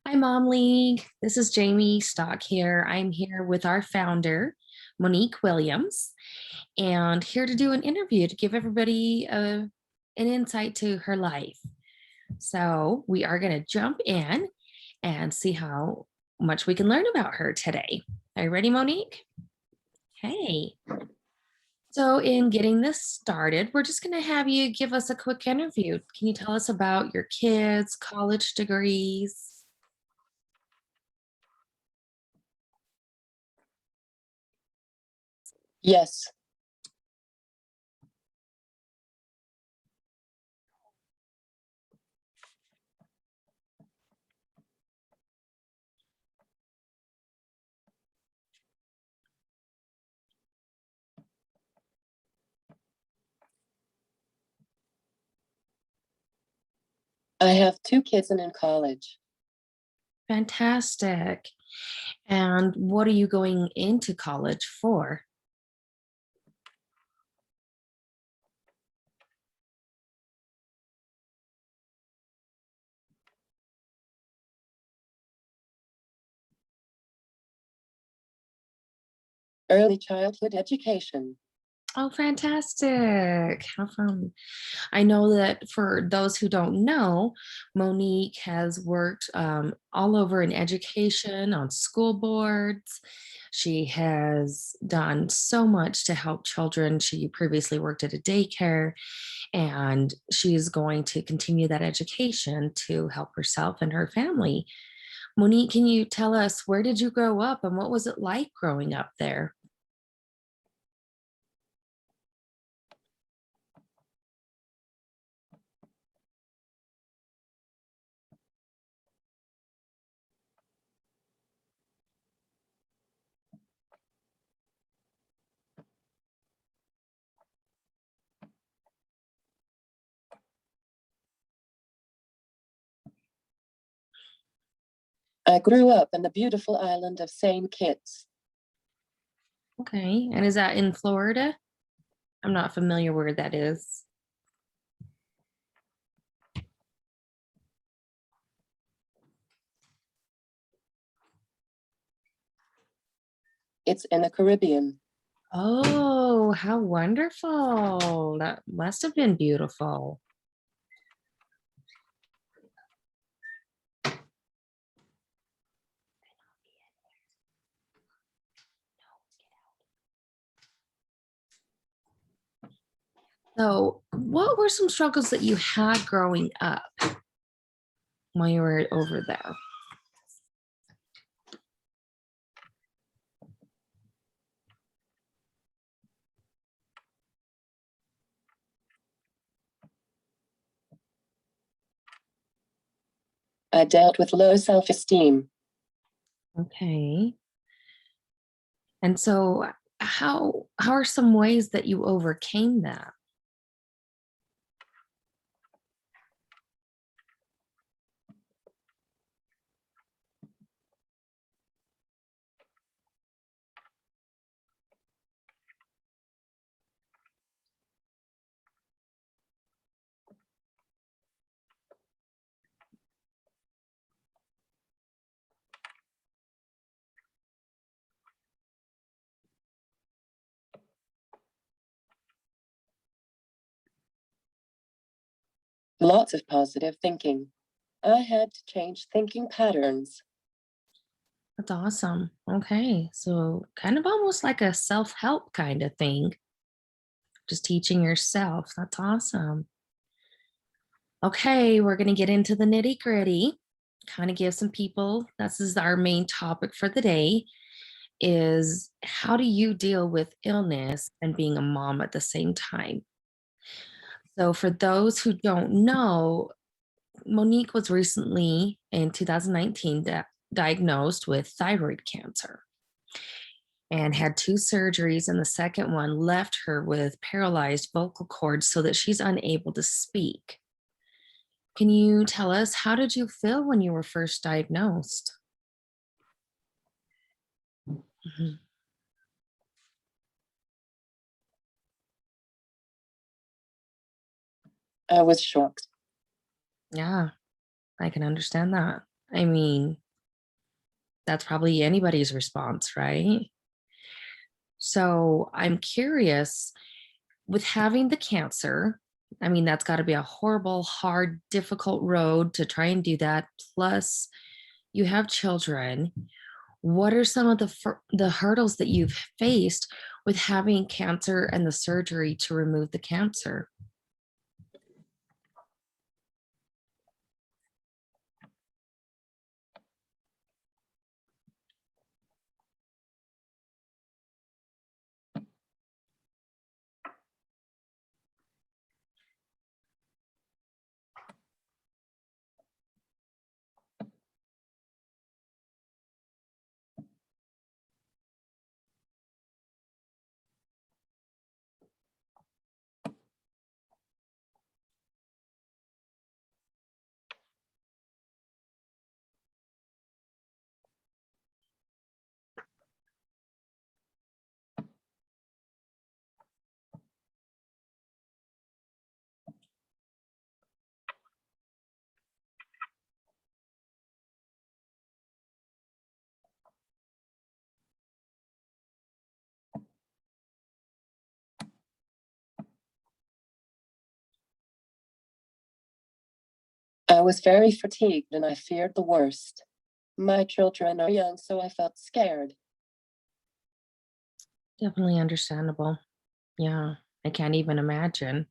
Hi, Mom League. This is Jamie Stock here. I'm here with our founder, Monique Williams, and here to do an interview to give everybody an insight to her life. So, we are going to jump in and see how much we can learn about her today. Are you ready, Monique? Hey. So, in getting this started, we're just going to have you give us a quick interview. Can you tell us about your kids, college degrees? Yes, I have two kids and in college. Fantastic. And what are you going into college for? Early childhood education. Oh, fantastic. How fun. I know that for those who don't know, Monique has worked all over in education, on school boards. She has done so much to help children. She previously worked at a daycare, and she's going to continue that education to help herself and her family. Monique, can you tell us where did you grow up and what was it like growing up there? I grew up in the beautiful island of St. Kitts. Okay. And is that in Florida? I'm not familiar where that is. It's in the Caribbean. Oh, how wonderful. That must have been beautiful. So, what were some struggles that you had growing up while you were over there? I dealt with low self-esteem. Okay. And so how are some ways that you overcame that? Lots of positive thinking. I had to change thinking patterns. That's awesome. Okay. So, kind of almost like a self-help kind of thing, just teaching yourself. That's awesome. Okay, we're going to get into the nitty gritty, kind of give some people, this is our main topic for the day, is how do you deal with illness and being a mom at the same time? So, for those who don't know, Monique was recently in 2019 diagnosed with thyroid cancer and had two surgeries, and the second one left her with paralyzed vocal cords so that she's unable to speak. Can you tell us how did you feel when you were first diagnosed? Mhm. I was shocked. Yeah, I can understand that. I mean, that's probably anybody's response, right? So I'm curious with having the cancer, I mean, that's got to be a horrible, hard, difficult road to try and do that. Plus, you have children. What are some of the hurdles that you've faced with having cancer and the surgery to remove the cancer? I was very fatigued and I feared the worst. My children are young, so I felt scared. Definitely understandable. Yeah, I can't even imagine.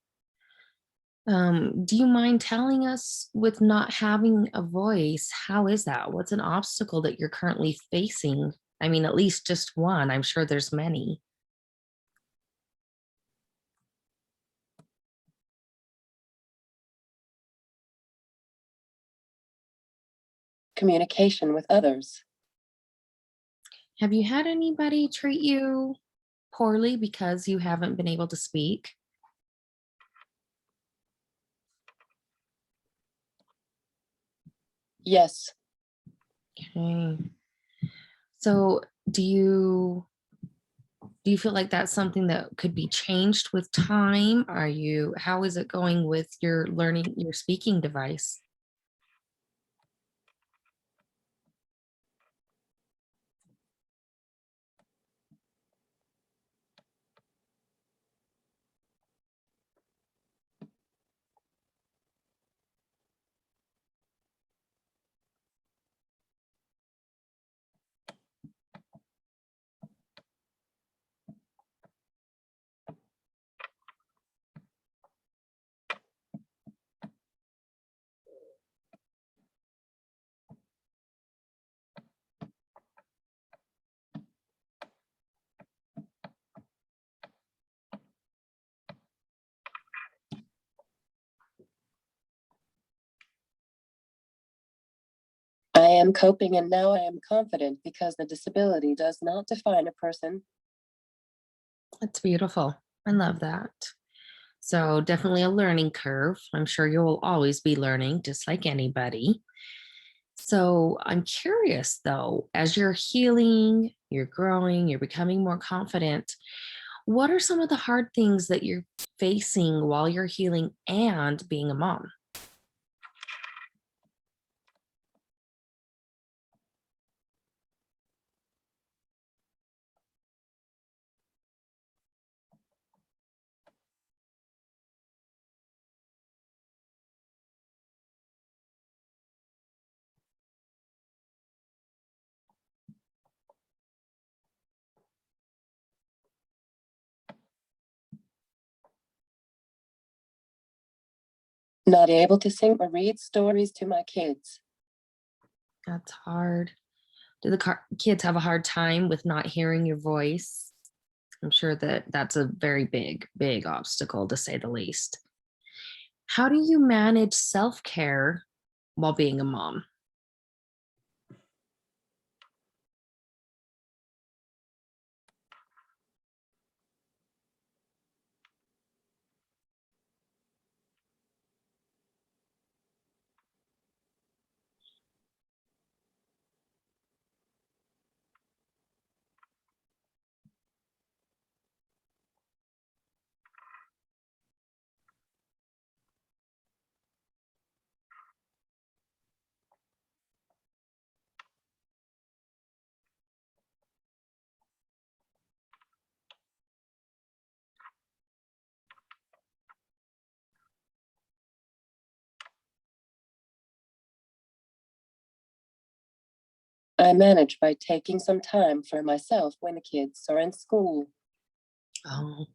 Do you mind telling us with not having a voice, how is that? What's an obstacle that you're currently facing? I mean, at least just one. I'm sure there's many. Communication with others. Have you had anybody treat you poorly because you haven't been able to speak? Yes, Okay. So, do you feel like that's something that could be changed with time? How is it going with your learning your speaking device? I am coping and now I am confident because the disability does not define a person. That's beautiful. I love that. So, definitely a learning curve. I'm sure you'll always be learning just like anybody. So, I'm curious though, as you're healing, you're growing, you're becoming more confident, what are some of the hard things that you're facing while you're healing and being a mom? Not able to sing or read stories to my kids. That's hard. Do the kids have a hard time with not hearing your voice? I'm sure that that's a very big, big obstacle to say the least. How do you manage self care while being a mom? I manage by taking some time for myself when the kids are in school. Oh,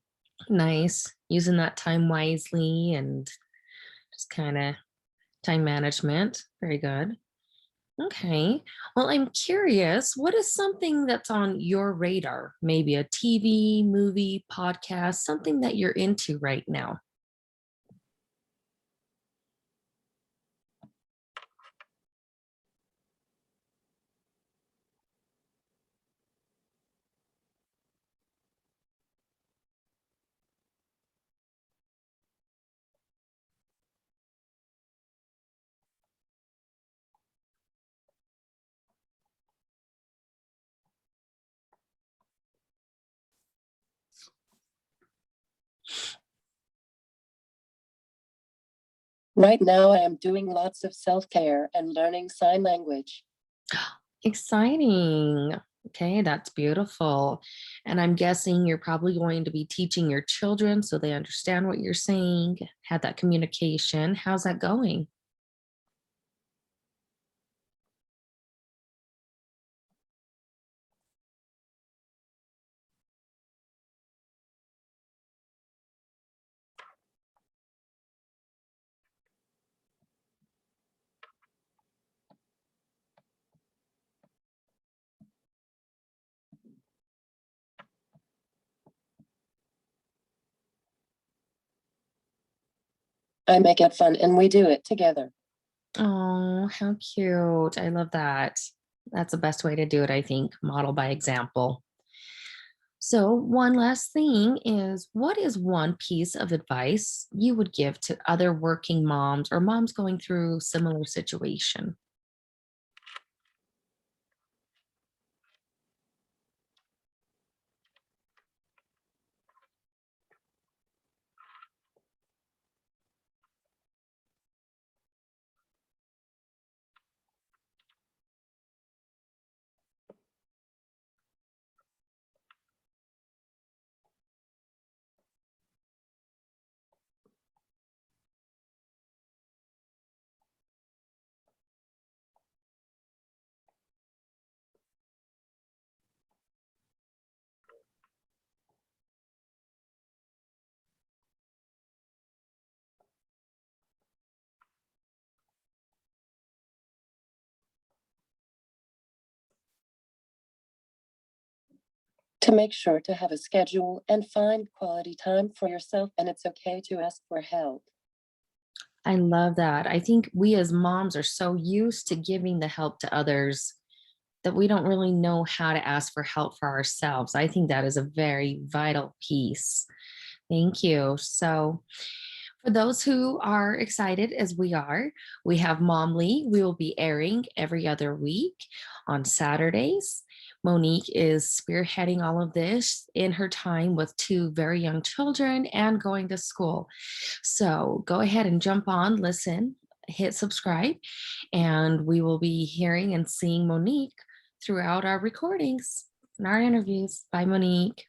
nice. Using that time wisely and just kind of time management. Very good. Okay. Well, I'm curious, what is something that's on your radar? Maybe a TV, movie, podcast, something that you're into right now? Right now, I am doing lots of self care and learning sign language. Exciting. Okay, that's beautiful. And I'm guessing you're probably going to be teaching your children so they understand what you're saying, had that communication. How's that going? I make it fun and we do it together. Oh, how cute. I love that. That's the best way to do it, I think. Model by example. So, one last thing is what is one piece of advice you would give to other working moms or moms going through similar situation? To make sure to have a schedule and find quality time for yourself, and it's okay to ask for help. I love that. I think we as moms are so used to giving the help to others that we don't really know how to ask for help for ourselves. I think that is a very vital piece. Thank you. So, for those who are excited as we are, we have Momly. We will be airing every other week on Saturdays. Monique is spearheading all of this in her time with two very young children and going to school. So go ahead and jump on, listen, hit subscribe, and we will be hearing and seeing Monique throughout our recordings and our interviews. Bye, Monique.